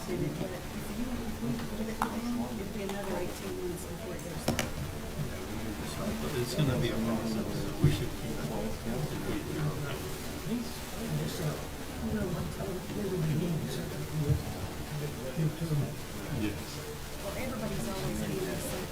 And if you give it to them, it'll be another 18 months before it goes through. But it's gonna be a process, so we should keep it. Yes. Well, everybody's always handling something.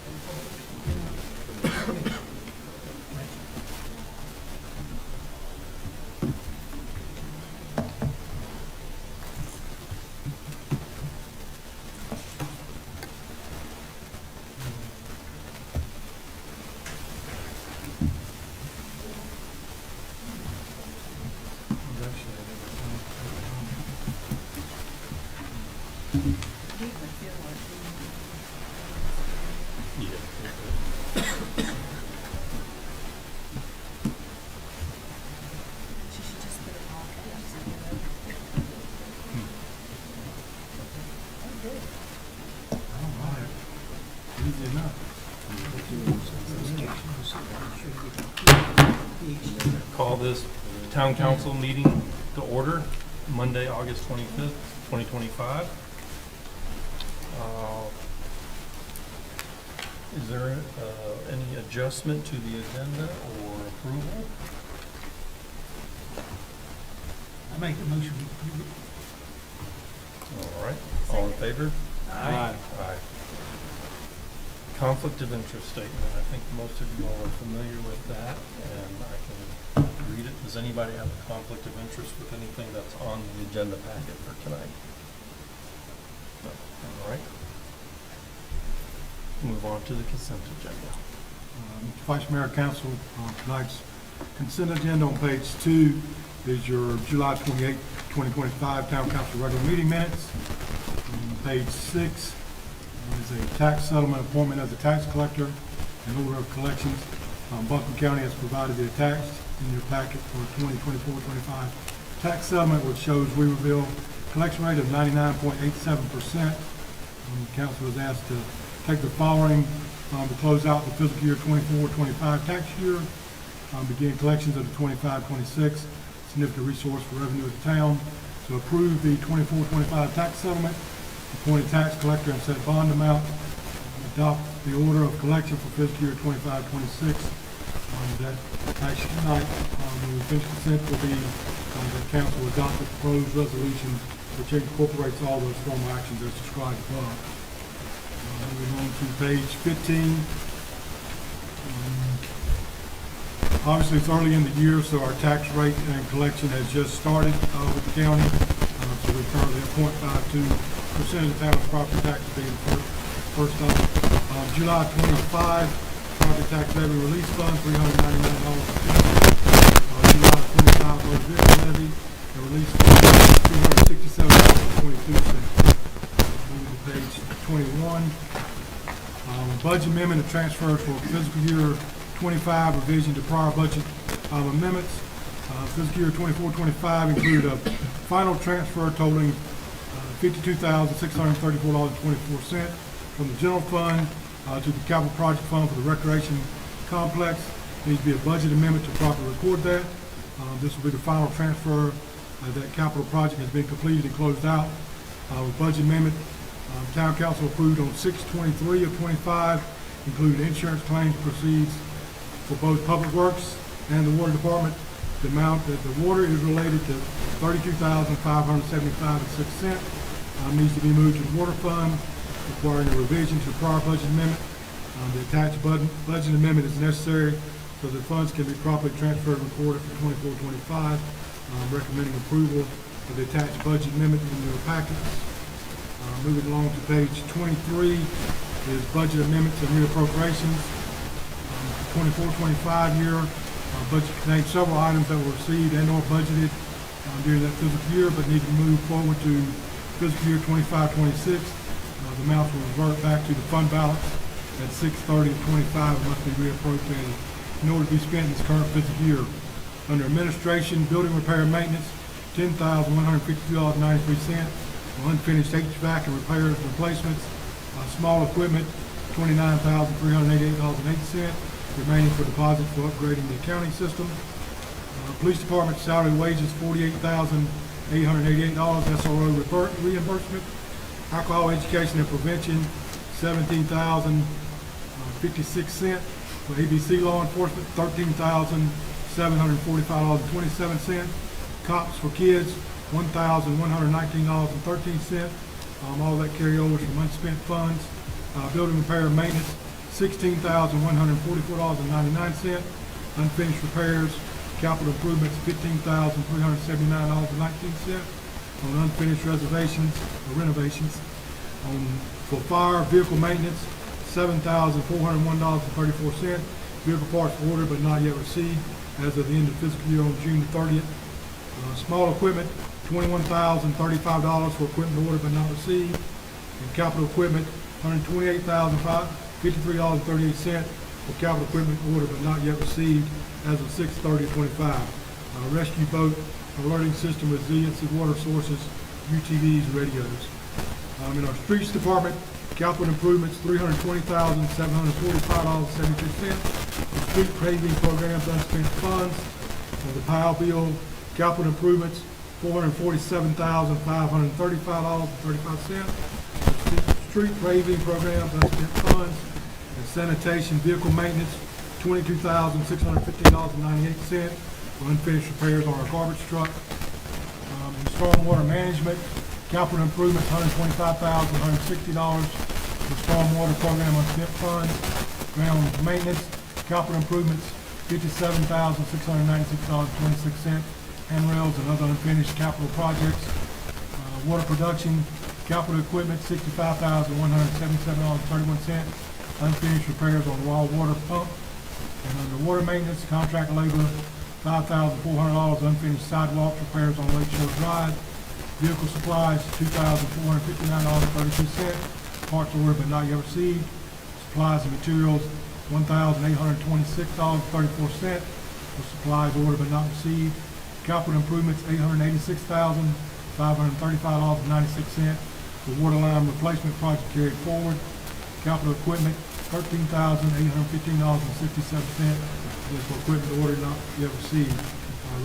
She should just put it all caps in there. Easy enough. Call this town council meeting to order, Monday, August 25th, 2025. Is there any adjustment to the agenda or approval? I make the motion. All right, all in favor? Aye. Aye. Conflict of interest statement, I think most of you all are familiar with that, and I can read it. Does anybody have a conflict of interest with anything that's on the agenda packet for tonight? No. All right. Move on to the consent agenda. Mr. Vice Mayor, Council, tonight's consent agenda on page 2 is your July 28, 2025 Town Council regular meeting minutes. On page 6 is a tax settlement appointment as a tax collector and order of collections. Buncombe County has provided the attached in your packet for 2024-25 tax settlement, which shows Weaverville collection rate of 99.87%. Council was asked to take the following to close out the fiscal year 24-25 tax year, begin collections of the 25-26 significant resource for revenue of the town, to approve the 24-25 tax settlement, appoint a tax collector and set bond amount, adopt the order of collection for fiscal year 25-26. That action tonight, when we finish consent, will be that council adopt the proposed resolution which incorporates all those formal actions as described above. Moving on to page 15. Obviously, it's early in the year, so our tax rate and collection has just started with the county. So we're currently at 0.52% of the town's property tax being first up. July 25, property tax levy release fund, $399. July 25, motor vehicle levy, the release fund, $267.22. Moving to page 21. Budget amendment and transfer for fiscal year 25, revision to prior budget amendments. Fiscal year 24-25 include a final transfer totaling $52,634.24 from the general fund to the capital project fund for the recreation complex. Needs to be a budget amendment to properly record that. This will be the final transfer. That capital project has been completed and closed out. With budget amendment, Town Council approved on 6/23 of 25, including insurance claims proceeds for both Public Works and the Water Department. The amount that the water is related to $32,575.06. Needs to be moved to the water fund, requiring a revision to the prior budget amendment. The attached budget amendment is necessary so that funds can be properly transferred and recorded for 24-25. Recommending approval of the attached budget amendment in your packets. Moving along to page 23 is budget amendments and reappropriations. 24-25 year budget contains several items that were received and or budgeted during that fiscal year, but need to move forward to fiscal year 25-26. The amounts will revert back to the fund balance at 6/30/25 and must be reappropriated in order to be spent in this current fiscal year. Under administration, building repair and maintenance, $10,152.93. Unfinished HVAC and repairs and replacements. Small equipment, $29,388.08. Remaining for deposit for upgrading the accounting system. Police department salary wages, $48,888. SRO reimbursement. Alcohol education and prevention, $17,056. For ABC law enforcement, $13,745.27. Cops for kids, $1,119.13. All that carryovers from unspent funds. Building repair and maintenance, $16,144.99. Unfinished repairs, capital improvements, $15,379.19. On unfinished reservations or renovations. For fire vehicle maintenance, $7,401.34. Vehicle parts ordered but not yet received as of the end of fiscal year on June the 30th. Small equipment, $21,035 for equipment ordered but not received. And capital equipment, $128,053.38 for capital equipment ordered but not yet received as of 6/30/25. Rescue boat, alerting system, resiliency, water sources, UTVs, radios. In our streets department, capital improvements, $320,745.72. Street paving programs, unspent funds. The Powell bill, capital improvements, $447,535.35. Street paving programs, unspent funds. And sanitation vehicle maintenance, $22,615.98 for unfinished repairs on our garbage truck. And stormwater management, capital improvements, $125,160 for stormwater program unspent funds. Ground maintenance, capital improvements, $57,696.26. Handrails and other unfinished capital projects. Water production, capital equipment, $65,177.31. Unfinished repairs on raw water pump. And under water maintenance, contract labor, $5,400. Unfinished sidewalk repairs on Lake Shore Drive. Vehicle supplies, $2,459.32. Parts ordered but not yet received. Supplies and materials, $1,826.34 for supplies ordered but not received. Capital improvements, $886,535.96 for water line replacement project carried forward. Capital equipment, $13,815.67. This for equipment ordered not yet received. I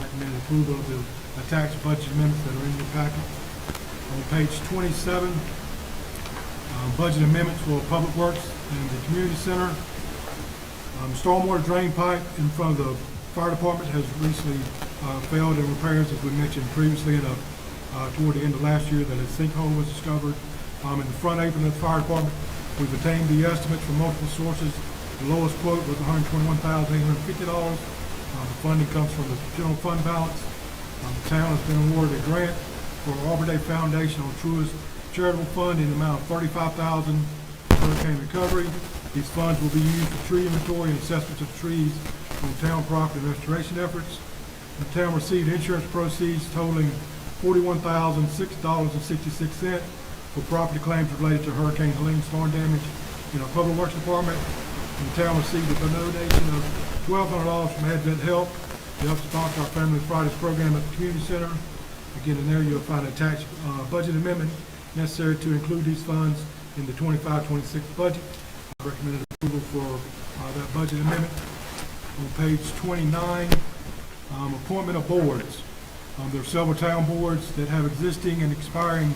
recommend approval of the attached budget amendments that are in your packet. On page 27, budget amendments for Public Works and the Community Center. Stormwater drain pipe in front of the fire department has recently failed in repairs, as we mentioned previously, toward the end of last year, that a sinkhole was discovered. In the front apron of the fire department, we've obtained the estimates from multiple sources. The lowest quote was $121,850. The funding comes from the general fund balance. The town has been awarded a grant for Arbor Day Foundation on Truist Charitable Fund in the amount of $35,000 for hurricane recovery. These funds will be used for tree inventory and assessments of trees on town property and restoration efforts. The town received insurance proceeds totaling $41,006.66 for property claims related to Hurricane Helene storm damage in our Public Works Department. And the town received a donation of $1,200 from Advent Help to help sponsor our Family Fridays program at the Community Center. Again, in there you'll find an attached budget amendment necessary to include these funds in the 25-26 budget. I recommend approval for that budget amendment. On page 29, appointment of boards. There are several town boards that have existing and expiring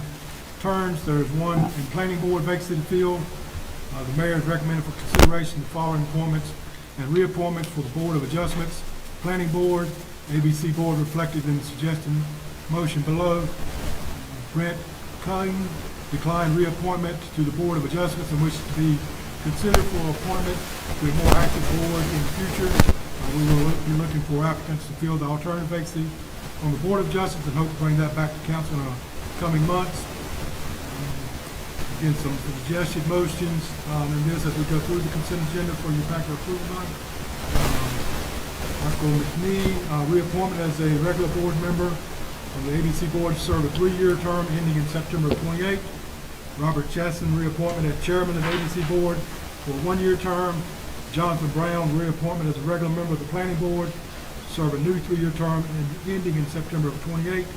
terms. There is one in Planning Board vacancy to fill. The mayor has recommended for consideration the following appointments and reappointments for the Board of Adjustments, Planning Board, ABC Board reflected in the suggested motion below. Brent Cunning declined reappointment to the Board of Adjustments and wishes to be considered for appointment to a more active board in the future. We will be looking for applicants to fill the alternative vacancy on the Board of Justice and hope to bring that back to council in the coming months. Again, some suggested motions in this as we go through the consent agenda for your packet approval tonight. Michael McNee, reappointment as a regular board member on the ABC Board to serve a 3-year term ending in September of 28. Robert Chasson, reappointment as chairman of the ABC Board for a 1-year term. Jonathan Brown, reappointment as a regular member of the Planning Board to serve a new 3-year term ending in September of 28.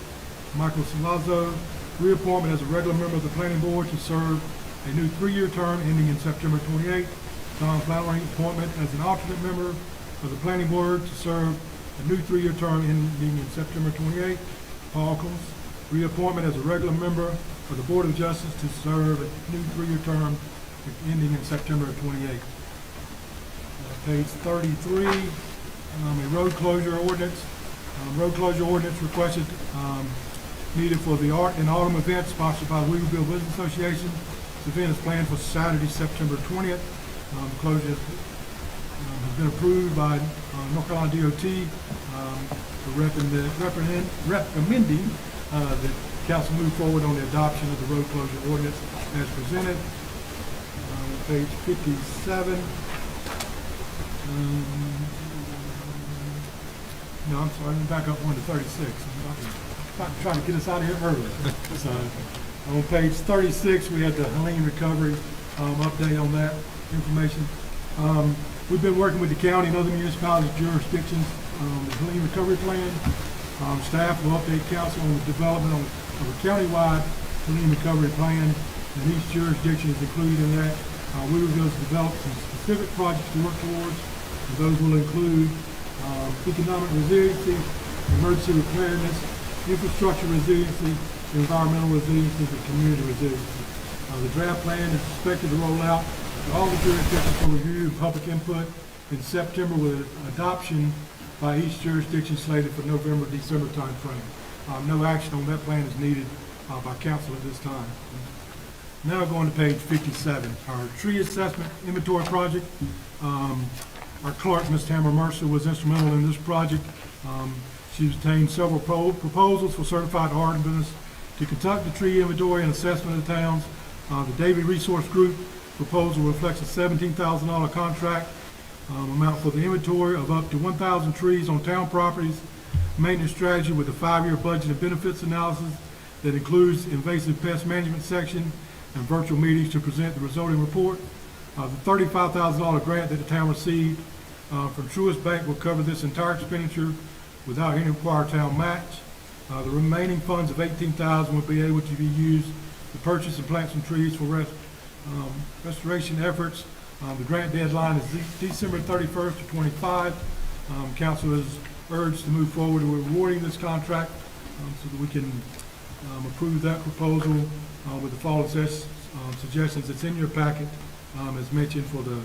Michael Salazzo, reappointment as a regular member of the Planning Board to serve a new 3-year term ending in September 28. Tom Flannery, appointment as an alternate member of the Planning Board to serve a new 3-year term ending in September 28. Paul Combs, reappointment as a regular member for the Board of Justice to serve a new 3-year term ending in September of 28. Page 33, a road closure ordinance. Road closure ordinance requested, needed for the Art and Autumn event sponsored by the Weaverville Business Association. This event is planned for Saturday, September 20th. The closure has been approved by North Carolina DOT, recommending that council move forward on the adoption of the road closure ordinance as presented. Page 57. No, I'm sorry, let me back up 1 to 36. I'm about to try to get us out of here early. So, on page 36, we had the Helene recovery update on that information. We've been working with the county and other municipalities, jurisdictions, the Helene recovery plan. Staff will update council on the development of a countywide Helene recovery plan, and each jurisdiction is included in that. We will develop some specific projects to work towards, and those will include economic resiliency, emergency preparedness, infrastructure resiliency, environmental resiliency, and community resiliency. The draft plan is expected to roll out to all the jurisdictions for review and public input in September, with adoption by each jurisdiction slated for November, December timeframe. No action on that plan is needed by council at this time. Now going to page 57, our tree assessment inventory project. Our clerk, Ms. Tamara Mercer, was instrumental in this project. She obtained several proposals for certified arborist to conduct the tree inventory and assessment of the towns. The Davie Resource Group proposal reflects a $17,000 contract amount for the inventory of up to 1,000 trees on town properties, maintenance strategy with a 5-year budget and benefits analysis that includes invasive pest management section and virtual meetings to present the resulting report. The $35,000 grant that the town received from Truist Bank will cover this entire expenditure without any required town match. The remaining funds of $18,000 will be able to be used to purchase and plant some trees for restoration efforts. The grant deadline is December 31st to 25. Council is urged to move forward with awarding this contract so that we can approve that proposal with the following suggestions that's in your packet, as mentioned, for the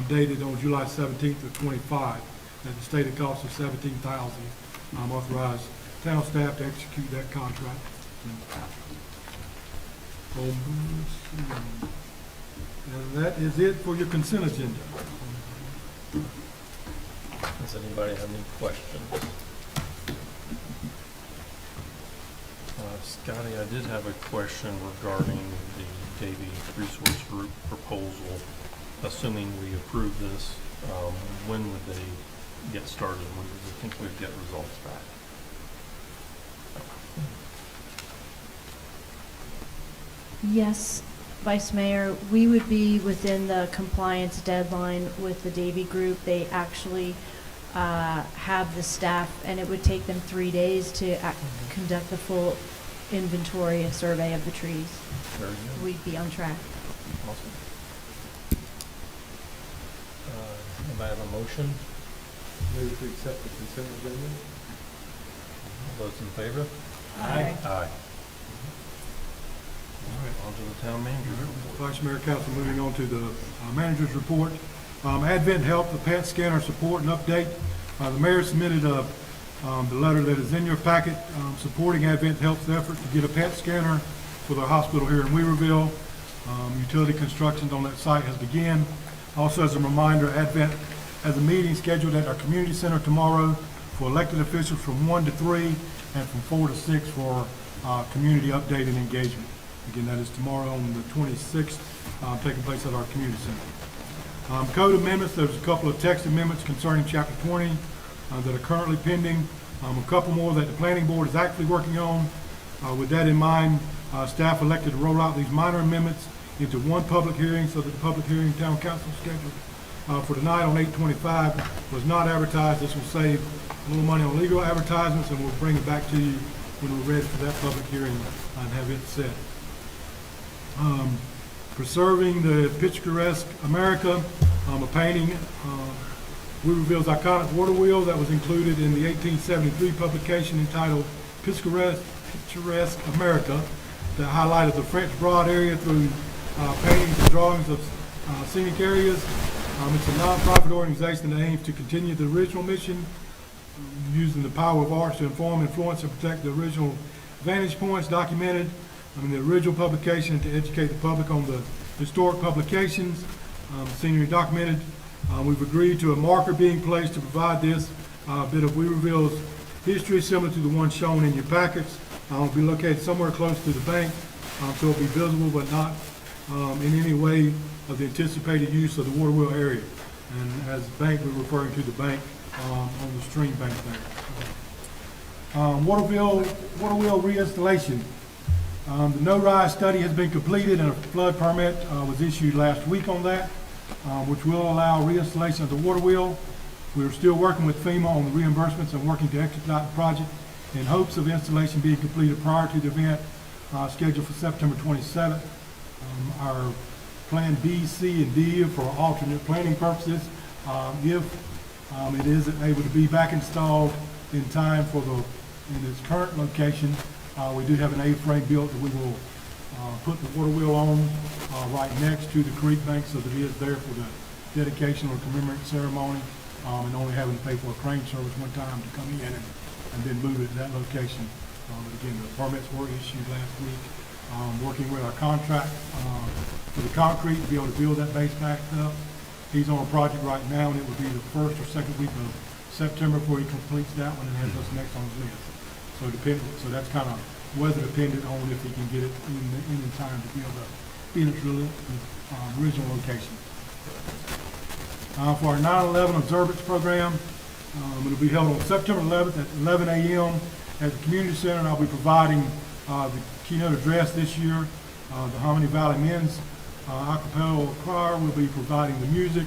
dated on July 17th of 25, at the stated cost of $17,000. Authorized town staff to execute that contract. And that is it for your consent agenda. Does anybody have any questions? Scotty, I did have a question regarding the Davie Resource Group proposal. Assuming we approve this, when would they get started? When do you think we'd get results back? Yes, Vice Mayor, we would be within the compliance deadline with the Davie Group. They actually have the staff, and it would take them 3 days to conduct the full inventory and survey of the trees. Very good. We'd be on track. Awesome. Anybody have a motion? Move to accept the consent agenda. All those in favor? Aye. Aye. All right, on to the town manager's report. Vice Mayor, Council, moving on to the manager's report. Advent Health, the PET scanner support and update. The mayor submitted the letter that is in your packet supporting Advent Health's effort to get a PET scanner for their hospital here in Weaverville. Utility construction on that site has begun. Also, as a reminder, Advent has a meeting scheduled at our community center tomorrow for elected officials from 1 to 3 and from 4 to 6 for community update and engagement. Again, that is tomorrow on the 26th, taking place at our community center. Code amendments, there's a couple of text amendments concerning Chapter 20 that are currently pending. A couple more that the planning board is actually working on. With that in mind, staff elected to roll out these minor amendments into one public hearing so that the public hearing town council scheduled for tonight on 8/25 was not advertised. This will save a little money on legal advertisements, and we'll bring it back to you when we're ready for that public hearing and have it set. Preserving the Picturesque America, a painting, Weaverville's iconic water wheel that was included in the 1873 publication entitled Picturesque America. that highlighted the French Broad area through paintings and drawings of scenic areas. It's a nonprofit organization that aims to continue the original mission, using the power of arts to inform, influence, and protect the original vantage points documented in the original publication, and to educate the public on the historic publications. Senior documented. We've agreed to a marker being placed to provide this bit of Weaverville's history, similar to the one shown in your packets. It'll be located somewhere close to the bank, so it'll be visible, but not in any way of the anticipated use of the water wheel area. And as bank, we're referring to the bank on the stream bank there. Water wheel reinstallation. The no-rise study has been completed and a flood permit was issued last week on that, which will allow reinstallation of the water wheel. We're still working with FEMA on the reimbursements and working to expedite the project in hopes of installation being completed prior to the event scheduled for September 27th. Our Plan B, C, and D are for alternate planning purposes. If it isn't able to be back installed in time for in its current location, we do have an A-frame built that we will put the water wheel on right next to the creek bank, so that it is there for the dedication or commemorative ceremony, and only having to pay for a crane service one time to come in and then move it to that location. But again, the permits were issued last week. Working with our contract for the concrete to be able to build that base back up. He's on a project right now, and it will be the first or second week of September before he completes that one and has us next on his list. So that's kind of weather dependent on if he can get it in time to be able to be in its original location. For our 9/11 observance program, it'll be held on September 11th at 11 a.m. at the community center, and I'll be providing the keynote address this year. The Hominy Valley Men's a cappella choir will be providing the music.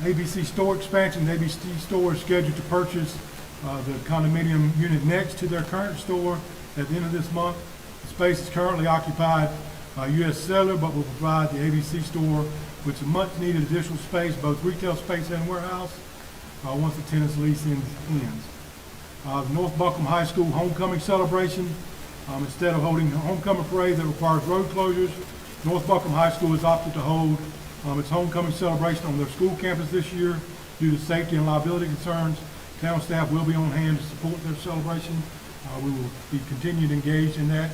ABC store expansion. The ABC store is scheduled to purchase the condominium unit next to their current store at the end of this month. The space is currently occupied by U.S. Cellular, but will provide the ABC store with some much-needed additional space, both retail space and warehouse, once the tenant's lease ends. The North Buncombe High School homecoming celebration. Instead of holding a homecoming parade that requires road closures, North Buncombe High School has opted to hold its homecoming celebration on their school campus this year due to safety and liability concerns. Town staff will be on hand to support their celebration. We will be continued engaged in that.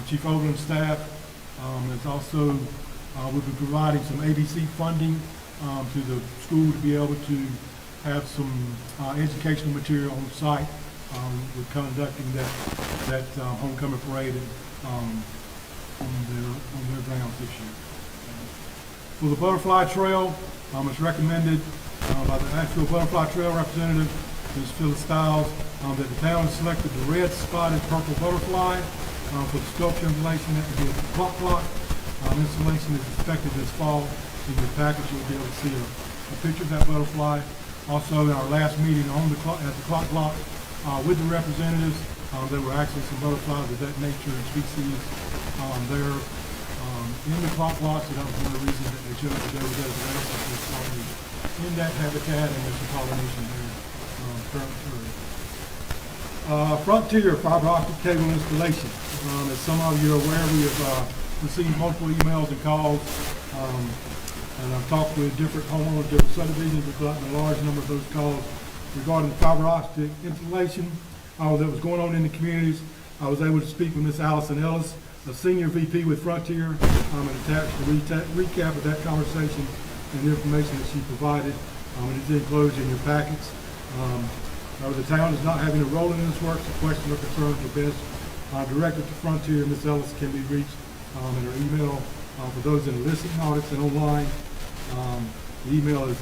Chief Overland's staff is also will be providing some ABC funding to the school to be able to have some educational material on site with conducting that homecoming parade on their grounds this year. For the Butterfly Trail, it's recommended by the Asheville Butterfly Trail representative, Ms. Phyllis Stiles, that the town has selected the red spotted purple butterfly for the sculpture installation at the clock block. Installation is expected this fall. In your package, you'll be able to see a picture of that butterfly. Also, in our last meeting at the clock block with the representatives, there were actually some butterflies of that nature and species there in the clock block, so that was one of the reasons that they chose to go with that in that habitat, and there's some pollination there currently. Frontier fiber optic cable installation. As some of you are aware, we have received multiple emails and calls, and I've talked with different homeowners, different subdivisions. We've gotten a large number of those calls regarding the fiber optic installation that was going on in the communities. I was able to speak with Ms. Allison Ellis, a senior VP with Frontier, and attached a recap of that conversation and the information that she provided. It is enclosed in your packets. The town is not having a role in this work, so questions or concerns are best directed to Frontier. Ms. Ellis can be reached at her email for those in the listening audits and online. The email is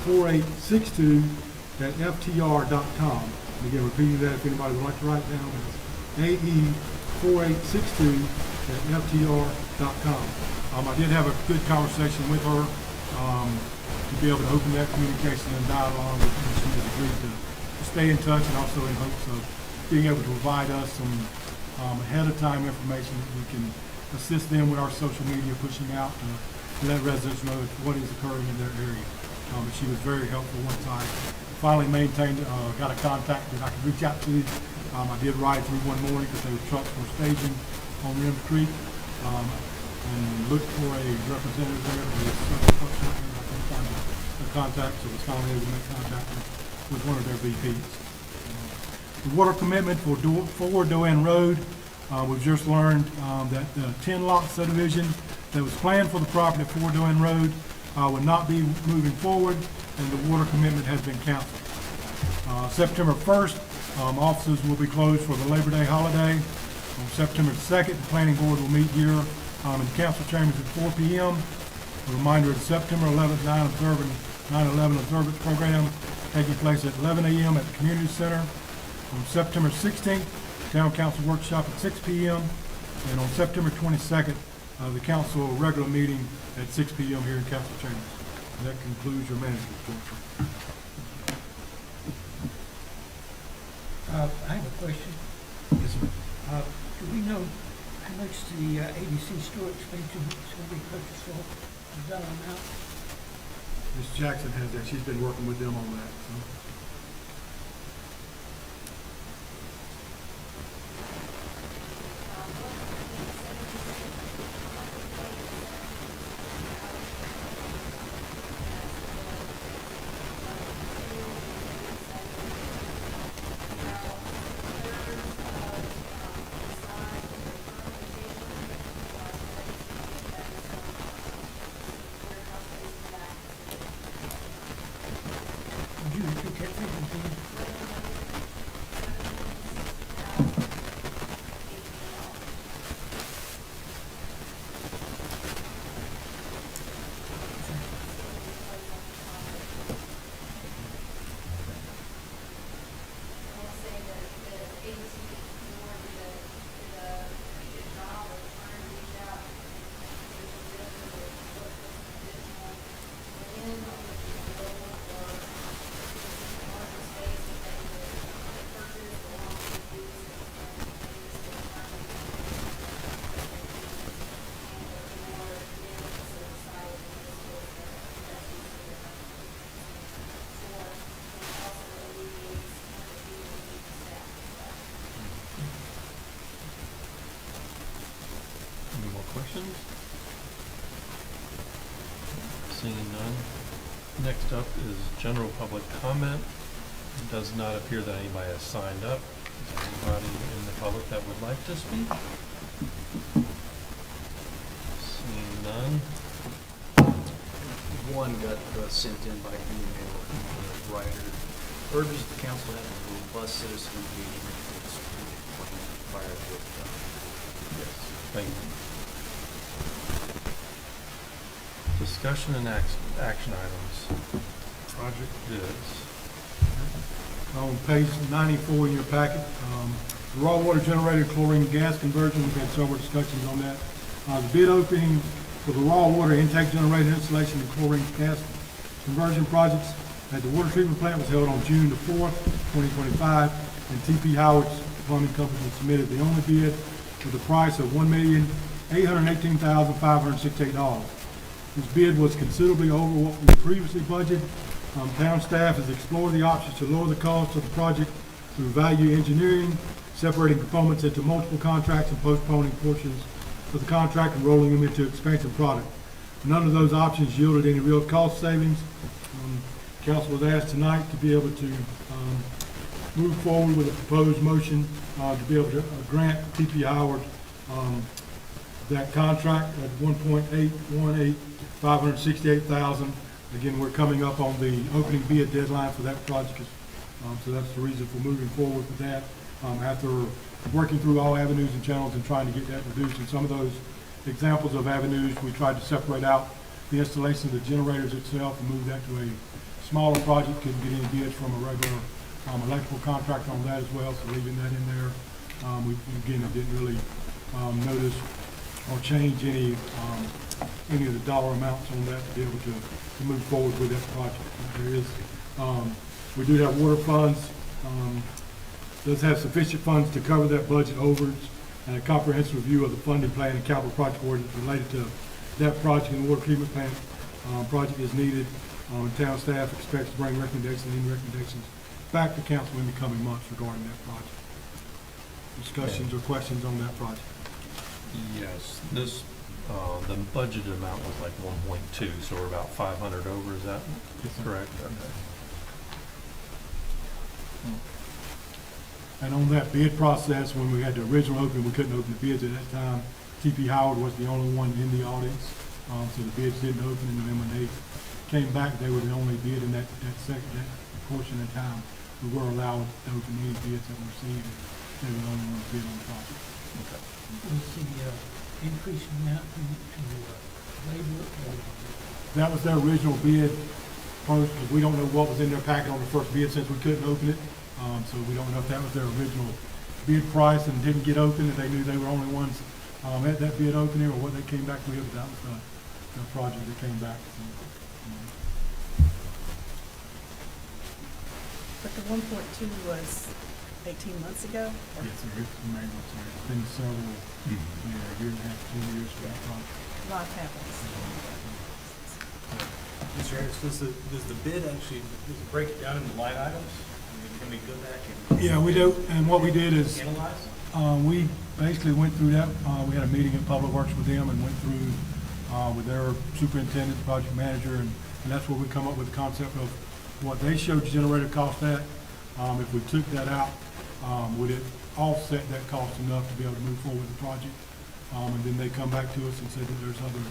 ae4862@ftr.com. And again, repeating that if anybody would like to write down, it's ae4862@ftr.com. I did have a good conversation with her to be able to open that communication and dialogue, and she has agreed to stay in touch, and also in hopes of being able to provide us some ahead of time information that we can assist them with our social media pushing out to let residents know what is occurring in their area. But she was very helpful once I finally got a contact that I could reach out to I did ride through one morning because those trucks were staging on Rim Creek, and looked for a representative there. There's several trucks out there. I couldn't find a contact, so was finally able to make contact with one of their VPs. The water commitment for Doan Road, we've just learned that the 10-lot subdivision that was planned for the property at 4 Doan Road will not be moving forward, and the water commitment has been canceled. September 1st, offices will be closed for the Labor Day holiday. On September 2nd, the planning board will meet here in the council chambers at 4 p.m. A reminder of the September 11th 9/11 observance program taking place at 11 a.m. at the community center. On September 16th, town council workshop at 6 p.m. And on September 22nd, the council regular meeting at 6 p.m. here in council chambers. And that concludes your manager's report. I have a question. Yes, sir. Do we know how much the ABC store expansion is going to be purchased for? Is that amount? Ms. Jackson has that. She's been working with them on that. So. Would you repeat that figure, please? Any more questions? Seeing none. Next up is general public comment. It does not appear that anybody has signed up. Is there anybody in the public that would like to speak? Seeing none. One got sent in by email from the writer. Urges the council to have a robust citizen engagement with the strategic plan prior to its Yes. Thank you. Discussion and action items. Project bids. On page 94 in your packet, the raw water generated chlorine gas conversion, we've had several discussions on that. The bid opening for the raw water intake generator installation and chlorine gas conversion projects at the water treatment plant was held on June the 4th, 2025, and TP Howard's Plumbing Company submitted the only bid with a price of $1,818,568. This bid was considerably over what we previously budgeted. Town staff has explored the options to lower the cost of the project through value engineering, separating components into multiple contracts and postponing portions of the contract and rolling them into expansion product. None of those options yielded any real cost savings. Council was asked tonight to be able to move forward with a proposed motion to be able to grant TP Howard that contract at $1,818,568,000. Again, we're coming up on the opening bid deadline for that project, so that's the reason for moving forward with that. After working through all avenues and channels and trying to get that reduced, and some of those examples of avenues, we tried to separate out the installation of the generators itself and move that to a smaller project. Couldn't get any bids from a regular electrical contractor on that as well, so leaving that in there. We didn't really notice or change any of the dollar amounts on that to be able to move forward with that project. There is, we do have water funds, does have sufficient funds to cover that budget overage, and a comprehensive review of the funding plan and capital project ordinance related to that project and water treatment plant project is needed. Town staff expects to bring recommendations back to council in the coming months regarding that project. discussions or questions on that project? Yes, this, the budgeted amount was like 1.2, so we're about 500 over, is that Yes, sir. correct? Okay. And on that bid process, when we had the original opening, we couldn't open the bids at that time. TP Howard was the only one in the audience, so the bids didn't open, and then when they came back, they were the only bid in that portion of time. We were allowed to open any bids that were received, they were the only ones bid on the project. Okay. Was the increase in amount to labor or? That was their original bid first, because we don't know what was in their packet on the first bid since we couldn't open it. So we don't know if that was their original bid price and didn't get open, and they knew they were only ones at that bid opening, or what they came back with, but that was the project that came back. But the 1.2 was 18 months ago? or- Yes, sir, it's been several, year and a half, 2 years for that project. A lot happens. Mr. Harris, does the bid actually, does it break it down into line items? I mean, can we go back and Yeah, we do, and what we did is, analyze? we basically went through that, we had a meeting at Public Works with them and went through, with their superintendent, project manager, and that's where we come up with the concept of what they showed generator cost at. If we took that out, would it offset that cost enough to be able to move forward with the project? And then they come back to us and said that there's other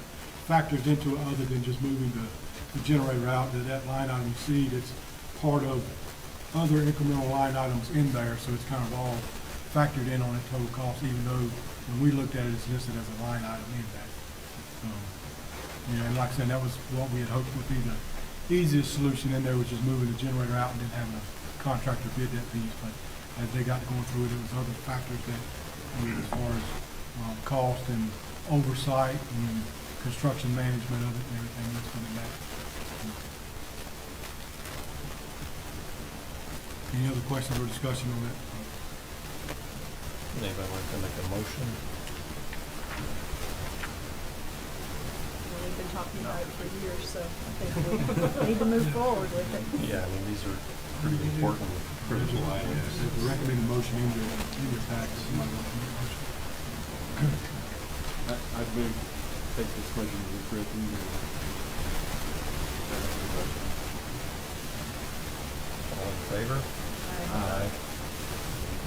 factors into it other than just moving the generator out, that line item you see, that's part of other incremental line items in there, so it's kind of all factored in on that total cost, even though when we looked at it, it's listed as a line item in that. And like I said, that was what we had hoped would be the easiest solution in there, which is moving the generator out and then having a contractor bid that piece. But as they got going through it, there was other factors that, as far as cost and oversight and construction management of it and everything that's going to matter. Any other questions or discussion on that? Anybody like to make a motion? Well, we've been talking about it for years, so I think we need to move forward with it. Yeah, I mean, these are pretty important, critical items. The recommended motion in the pack, somebody want to make a motion? I'd move, take this motion as written. All in favor? Aye.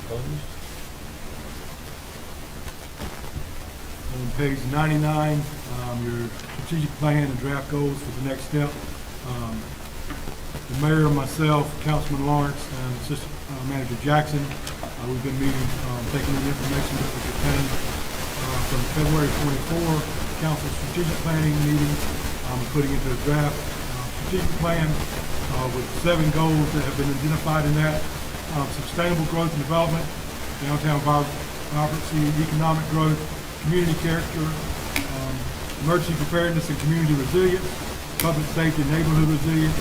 Opposed? On page 99, your strategic plan and draft goals for the next step. The mayor, myself, Councilman Lawrence, and Assistant Manager Jackson, we've been meeting, taking in information that was obtained from February 24 council strategic planning meeting, putting into a draft strategic plan with 7 goals that have been identified in that. Sustainable growth and development, downtown vibrancy, economic growth, community character, emergency preparedness and community resilience, public safety and neighborhood resilience,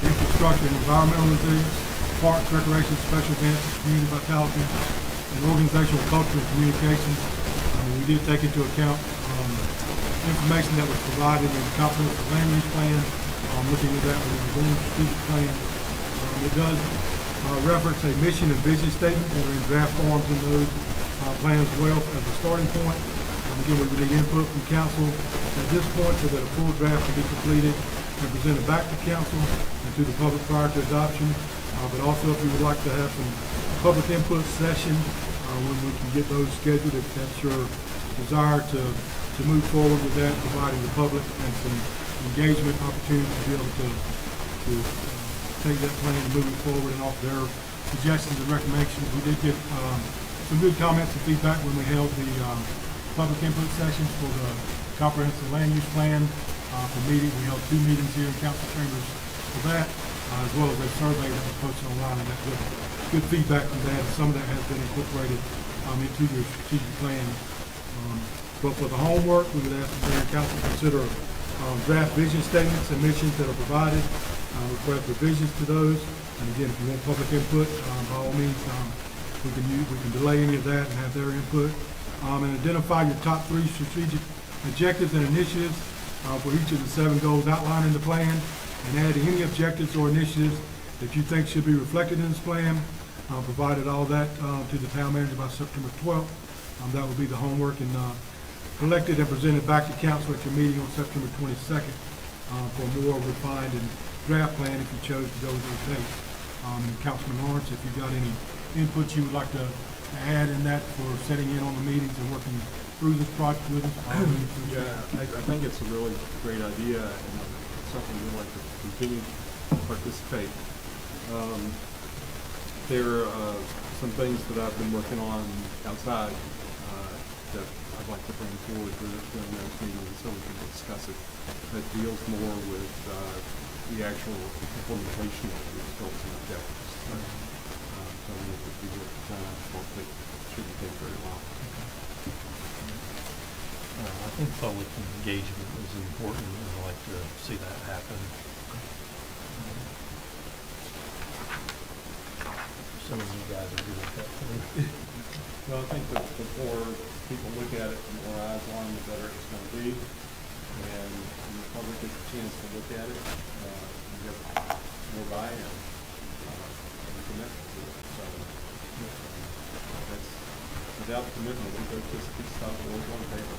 infrastructure and environmental resilience, parks, recreation, special events, community vitality, and organizational culture and communications. We did take into account information that was provided in the comprehensive land use plan, looking at that with the Boone strategic plan. It does reference a mission and vision statement that are in draft forms in those plans as well as a starting point. Again, we would need input from council at this point so that a full draft can be completed and presented back to council and to the public prior to adoption. But also if you would like to have some public input session, when we can get those scheduled, if that's your desire to move forward with that, providing the public and some engagement opportunities to be able to take that plan and move it forward and offer their suggestions and recommendations. We did get some good comments and feedback when we held the public input sessions for the comprehensive land use plan for meeting. We held 2 meetings here in council chambers for that, as well as a survey that was posted online, and that was good feedback from that. Some of that has been incorporated into your strategic plan. But for the homework, we would ask the mayor and council to consider draft vision statements and missions that are provided, request revisions to those. And again, if you want public input, by all means, we can delay any of that and have their input. And identify your top 3 strategic objectives and initiatives for each of the 7 goals outlined in the plan, and add any objectives or initiatives that you think should be reflected in this plan. provided all that to the town manager by September 12th. That will be the homework, and collected and presented back to council at your meeting on September 22nd for a more refined and draft plan if you chose to go with those dates. And Councilman Lawrence, if you've got any input you would like to add in that for setting in on the meetings and working through this project with us. Yeah, I think it's a really great idea, and it's something we'd like to continue to participate. There are some things that I've been working on outside that I'd like to bring forward during those meetings so we can discuss it. That deals more with the actual implementation of these goals and objectives. So I think it would be worth the time. Hopefully, it shouldn't take very long. I think public engagement is important, and I'd like to see that happen. Some of you guys are doing that too. Well, I think that the more people look at it, the more eyes on it, the better it's going to be. And when the public gets a chance to look at it, you have more buy-in and commitment to it. So that's, without commitment, we go just stop always on paper.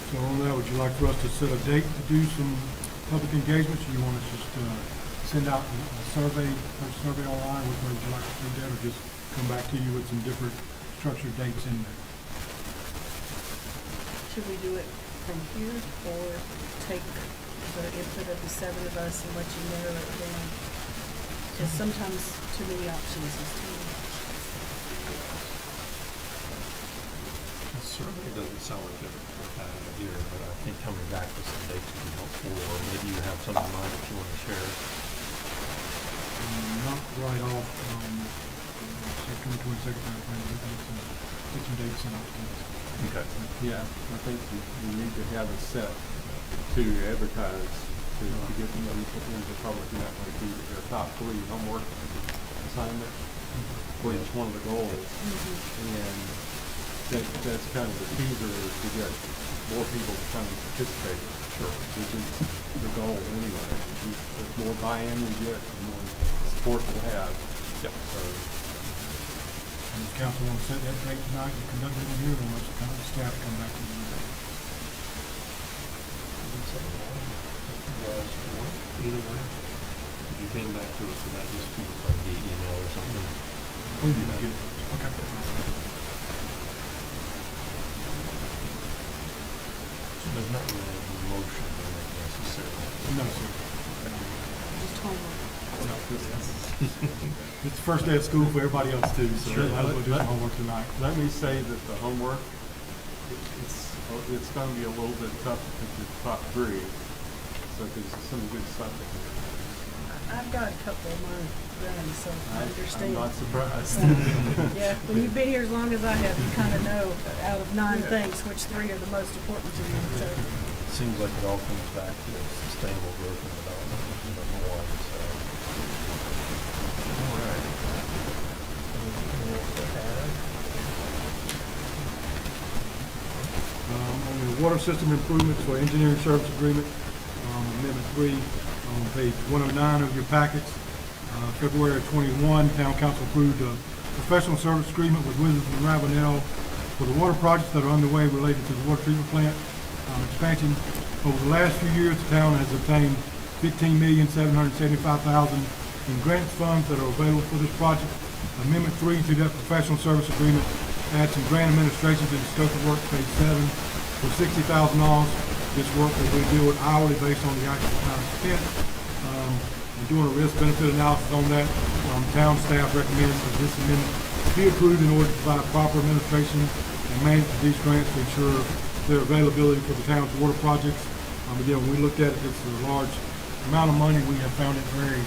So on that, would you like for us to set a date to do some public engagements, or you want us just send out a survey online? Would you like to do that, or just come back to you with some different structured dates in there? Should we do it from here or take the input of the 7 of us and let you narrow it down? Because sometimes too many options is too many. It certainly doesn't sound like a bad idea, but I think coming back with some dates would be helpful, or maybe you have something in mind that you want to share. Not right off, September 22nd, I'm planning to get some dates in October. Okay. Yeah, I think we need to have it set to advertise, to get the people into the public, and that might be their top 3 homework assignment for each one of the goals. And that's kind of the teaser, is to get more people to come and participate. Sure. Which is the goal anyway. The more buy-in we get, the more support we'll have. Yep. So, And if council wants to set that date tonight and conduct it in here, then let's kind of staff come back to you. Either way, if you came back to us with that, just keep it like the email or something. Okay. So there's not really a motion in it necessarily. No, sir. Just homework. It's the first day of school for everybody else too, so Sure. might as well do some homework tonight. let me say that the homework, it's going to be a little bit tough to pick the top 3. So there's some good stuff in there. I've got a couple of mine done, so I understand. I'm not surprised. Yeah, when you've been here as long as I have, you kind of know out of 9 things, which 3 are the most important to you. So Seems like it all comes back to sustainable growth and development, which is number 1, so. All right. Anything else to add? On the water system improvements for engineering service agreement, amendment 3, on page 109 of your packets. February 21, Town Council approved a professional service agreement with Withers and Ravenel for the water projects that are underway related to the water treatment plant expansion. Over the last few years, the town has obtained $15,775,000 in grant funds that are available for this project. Amendment 3 to that professional service agreement adds some grant administration to the scope of work, page 7, for $60,000. This work will be billed hourly based on the actual time spent. We're doing a risk-benefit analysis on that. Town staff recommends that this amendment be approved in order to provide proper administration and manage these grants to ensure their availability for the town's water projects. Again, when we looked at it, it's a large amount of money. We have found it very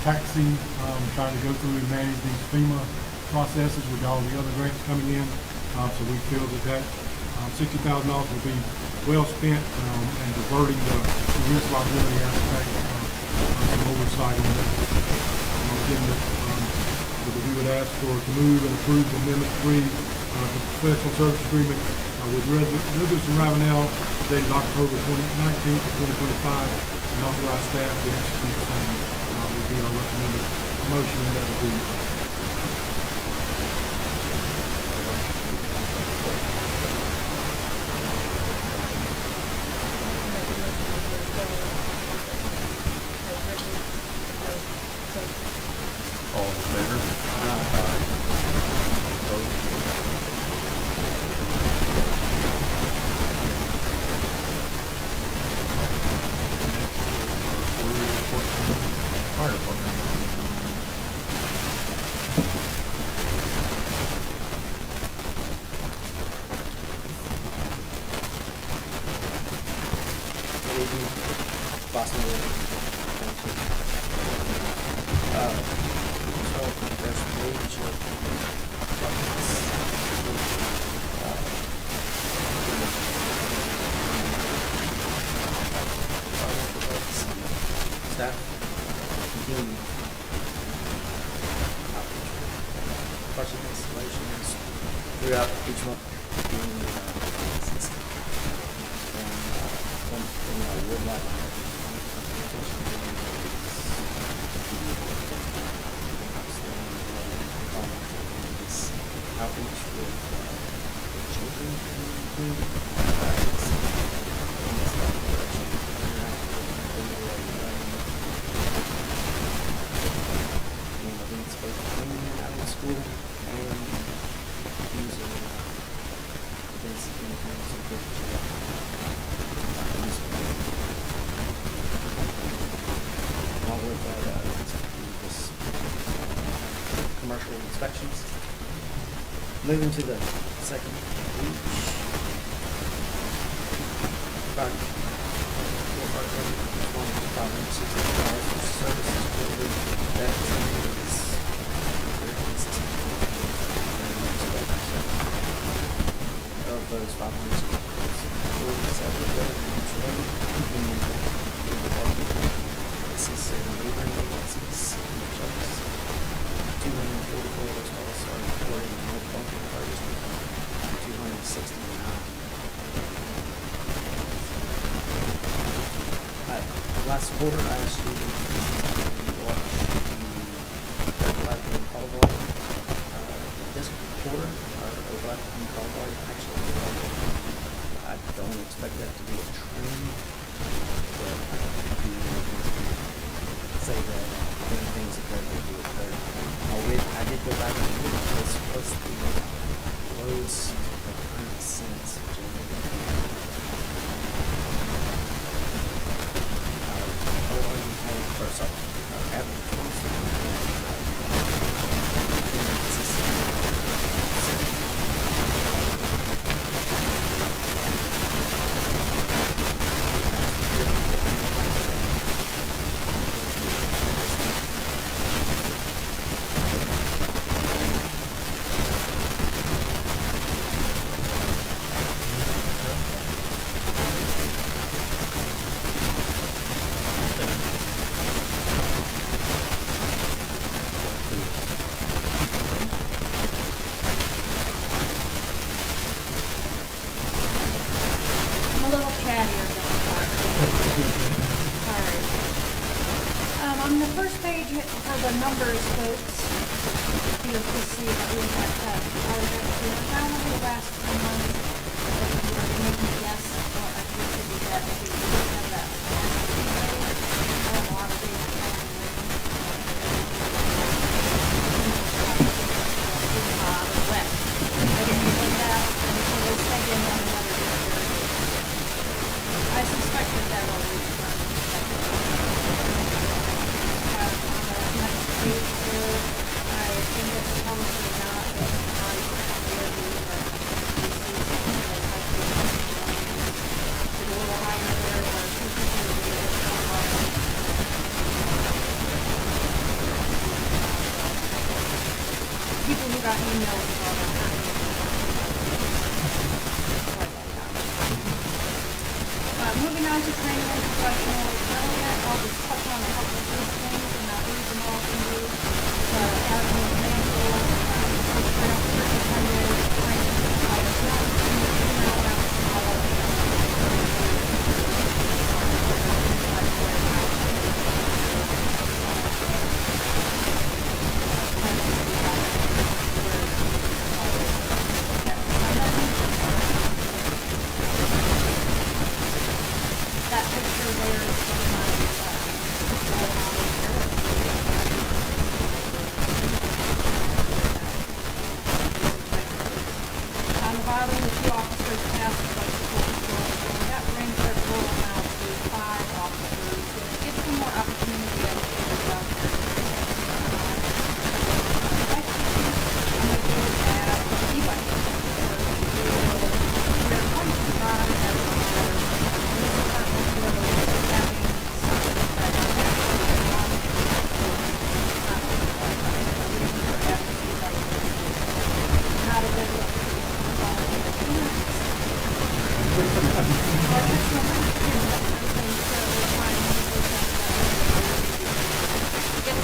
taxing, trying to go through and manage these FEMA processes with all the other grants coming in. So we feel that $60,000 will be well spent and diverting the risk liability aspect some oversight on that. Again, we would ask to move and approve Amendment 3 the professional service agreement with Resolution Ravenel dated October 19th, 2025, and authorize staff to execute the same. Would be our recommended motion that would be. All in favor? Fire department. Good evening, Boss Mayor. So, first page of buckets. Staff, continue. Project installations throughout each month. During the season. And would like outreach with children events both in and out of school and using events in terms of along with this commercial inspections. Moving to the second page. About $560 for services delivered. That is very consistent. Of those 560, 47 this is neighboring agencies, 244 of those calls are reported in North Bumping charges, 269. Last quarter, I asked you to watch the overlap in call volume. This quarter, our overlap in call volume actually I don't expect that to be a trend, but I do say that when things occur, they do occur. I did go back and look at this was the lowest occurrence since January. I'm a little chattier than I thought. Sorry. On the first page are the numbers, folks. You'll just see that we have how many the last 2 months that you were making a guess. Well, I think it would be that maybe we have that. A lot of these. Wet. I didn't think that, and so they stayed in on another day. I suspect that will be fun. On the next page here, I think it's probably not as high as it's a little higher there, or people who got emails about it. Moving on to training and professional development, I'll just touch on a couple of these things and not read them all to you. As an example, superintendent training, I was not in the email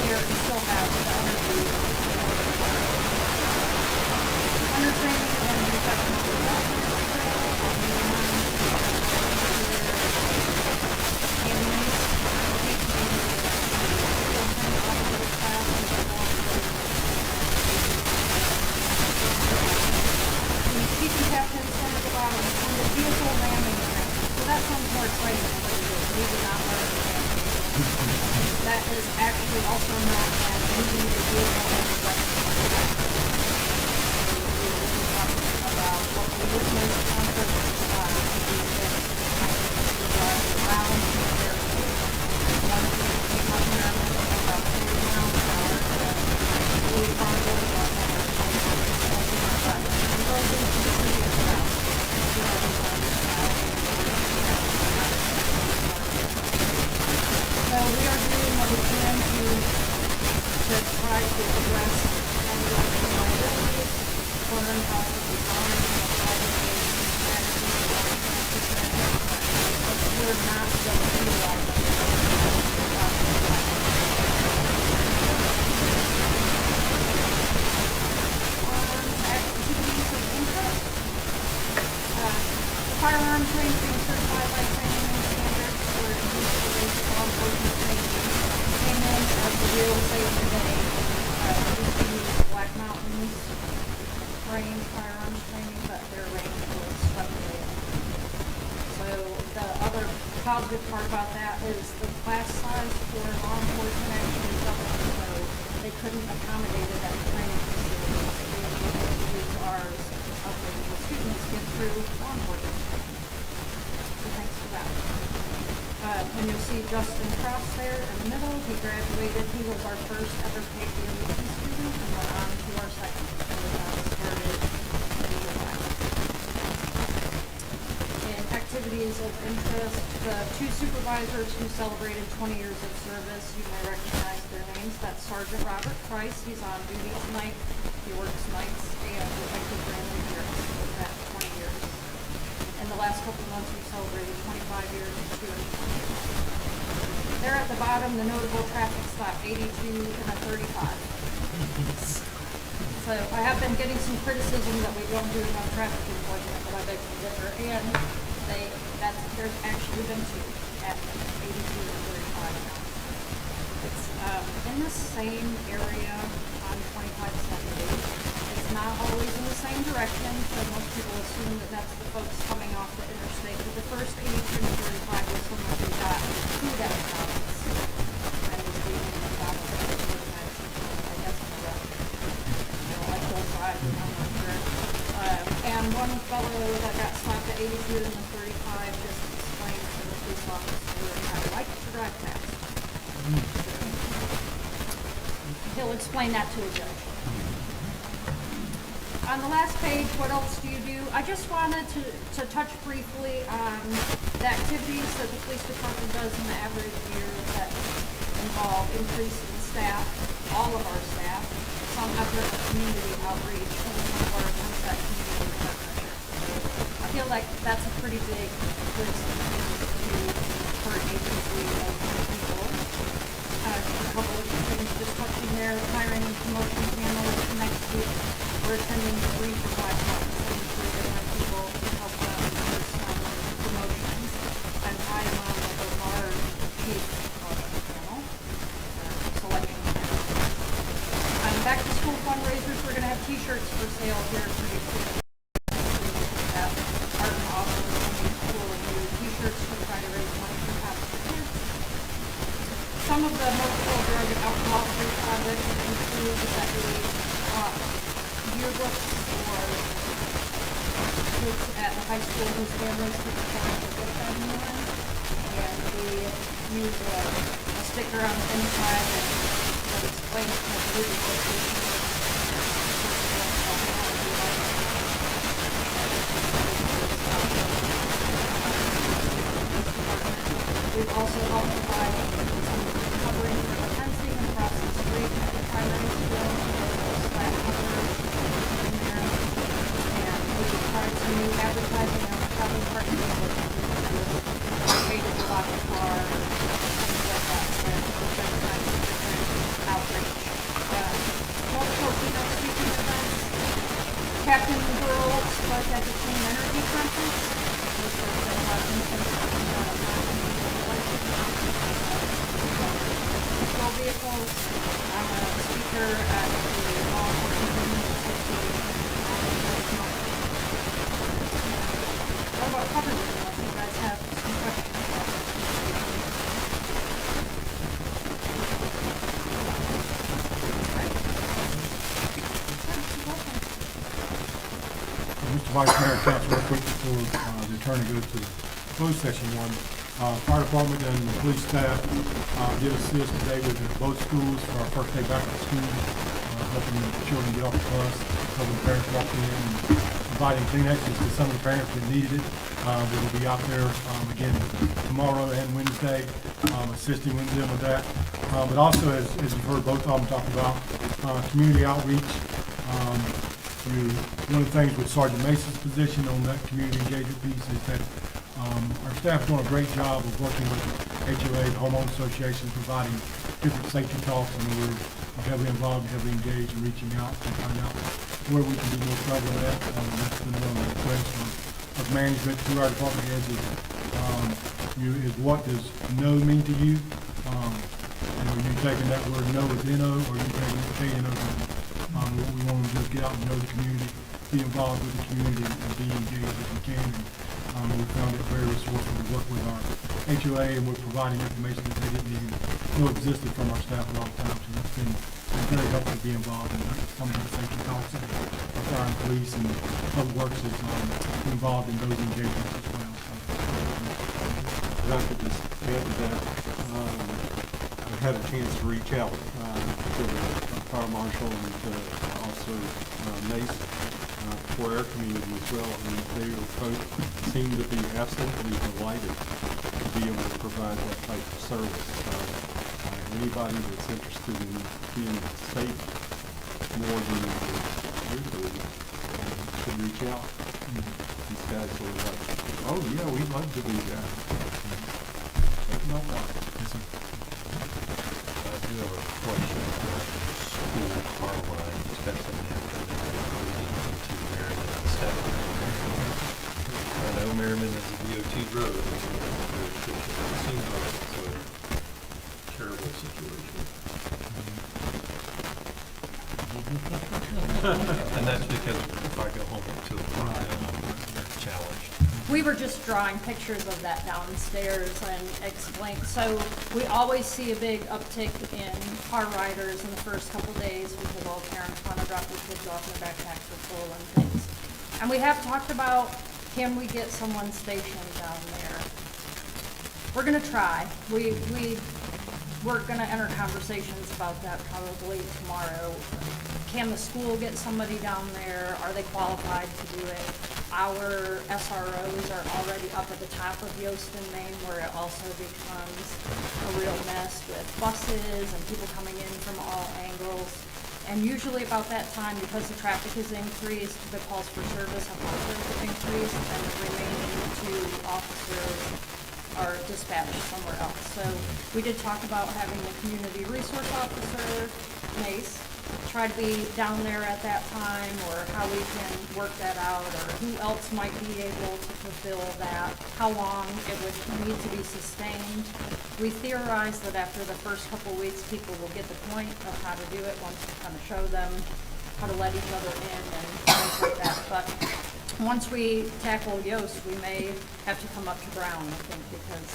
there and still have the under training and professional development. Teaching captains one at the bottom on the vehicle landing ramp. So that sounds more exciting than what it is. We did not learn that. That is actually also known as using the vehicle landing ramp. About what we witnessed on the around there. One of them came up there about 30 miles an hour. We found it about so we are doing what we can to try to address any liabilities, learn how to design but we're not going to utilize activities of interest. Firearm training being certified by training and standards for use of basic law enforcement training. Came in as the real safety day. Used to use Black Mountains range firearms training, but their range was swept away. So the other positive part about that is the class size for law enforcement actually doubled, so they couldn't accommodate it at the training facilities. They were able to use ours, helping the students get through law enforcement. So thanks for that. And you'll see Justin Cross there in the middle. He graduated. He was our first ever paid DMC student and went on to our second. So started in July. In activities of interest, the two supervisors who celebrated 20 years of service, you may recognize their names. That's Sergeant Robert Price. He's on duty tonight. He works nights, and Detective Brandon Harris with that 20 years. In the last couple of months, we celebrated 25 years and 2 years. There at the bottom, the notable traffic stop, 82 and a 35. So I have been getting some criticism that we don't do enough traffic enforcement, but I beg to differ. And there's actually been 2 at 82 and 35 now. It's in the same area on 2570. It's not always in the same direction, so most people assume that that's the folks coming off the interstate. But the first 82 and 35 was when we got to that house. And was being in the bottom of the I guess like both sides, I'm not sure. And one fellow that got stopped at 82 and the 35 just explained to the police officer how he likes to drive fast. He'll explain that to a judge. On the last page, what else do you do? I just wanted to touch briefly on the activities that the police department does in the average year that involve increase in staff, all of our staff, some effort of community outreach, and some of our contact community partnerships. I feel like that's a pretty big list of things to for an agency of people. A couple of things just touching there, hiring and promotion panels next week. We're attending 3 for 5 months, and 3 different people to help them with some promotions. And I am on the large chief panel, selection panel. Back to school fundraisers, we're going to have t-shirts for sale here pretty soon. At Art and Office, school of new t-shirts to try to raise money for hospital kids. Some of the multiple drug and alcohol-free projects include that we yearbooks for kids at the high school whose families couldn't afford to get them one. And we use a sticker on the inside that explains the religious location. We've also helped provide some covering for the fencing across the street at the primary school. Some new advertising on the travel partners with way to block the car, things like that. And different Captain Burrell spoke at the Clean Energy Conference. Which was a lot of info Patrol vehicles. I'm a speaker at the Law Enforcement Association. What about coverage? Unless you guys have some questions about it. Mr. Vice Mayor, Council, real quick before the attorney goes to closed session one. Fire department and the police staff did assist today with both schools for our first day back at school, helping the children get off the bus, helping the parents walk in, and providing Kleenexes to some of the parents that needed it. We will be out there again tomorrow and Wednesday, assisting with them with that. But also, as you've heard both of them talk about, community outreach. One of the things with Sergeant Mason's position on that community engagement piece is that our staff is doing a great job of working with HOA, the homeowner association, providing different safety talks, and we're heavily involved, heavily engaged in reaching out to find out where we can be more prevalent at. That's been one of the requests of management through our department heads is what does no mean to you? Are you taking that word no as N-O, or are you taking it K-N-O? What we want to do is get out and know the community, be involved with the community, and be engaged as we can. We found it very resourceful to work with our HOA, and we're providing information that they didn't even know existed from our staff a lot of times. So it's been very helpful to be involved in some of the safety talks that our fire and police and public works is involved in those engagements as well. So, If I could just add to that, I had a chance to reach out to the fire marshal and to also Mace for our community as well, and they both seem to be absolutely delighted to be able to provide that type of service. Anybody that's interested in being safe more than we do should reach out. These guys are like, oh yeah, we'd love to do that. No problem. I do have a question about school car line, especially after they're moving into Merriman and Stafford. I know Merriman is a DOT road, it seems like it's a terrible situation. And that's because if I go home at 2 o'clock, I'm challenged. We were just drawing pictures of that downstairs and explain. So we always see a big uptick in car riders in the first couple days because all parents want to drop their kids off and their backpacks are full and things. And we have talked about, can we get someone stationed down there? We're gonna try. We're gonna enter conversations about that probably tomorrow. Can the school get somebody down there? Are they qualified to do it? Our SROs are already up at the top of Yost in Maine, where it also becomes a real mess with buses and people coming in from all angles. And usually about that time, because the traffic is increased, the calls for service have also increased, and the remaining 2 officers are dispatched somewhere else. So we did talk about having the community resource officer, Mace, try to be down there at that time, or how we can work that out, or who else might be able to fulfill that, how long it would need to be sustained. We theorize that after the first couple of weeks, people will get the point of how to do it once we kind of show them how to let each other in and things like that. But once we tackle Yost, we may have to come up to Brown, I think, because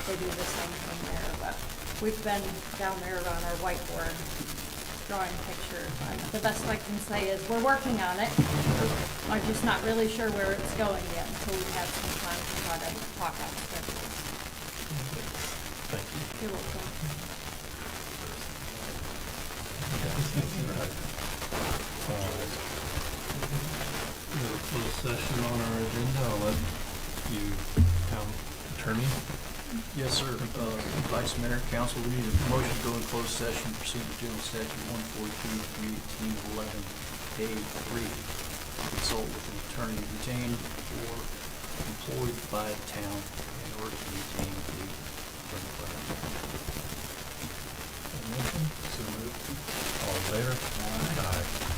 they do the same thing there. But we've been down there on our whiteboard drawing pictures. And the best I can say is we're working on it. I'm just not really sure where it's going yet until we have some time to try to talk out schedules. Thank you. You're welcome. We have a closed session on our agenda. I'll let you, town attorney. Yes, sir. Vice Mayor, Council, we need a motion to go in closed session pursuant to General Statute 142-318-11A3. Consult with an attorney retained or employed by the town in order to retain the attorney-client. Motion? So moved. All in favor? Aye.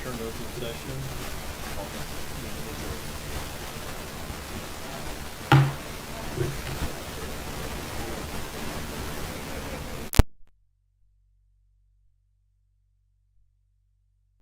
return to open session.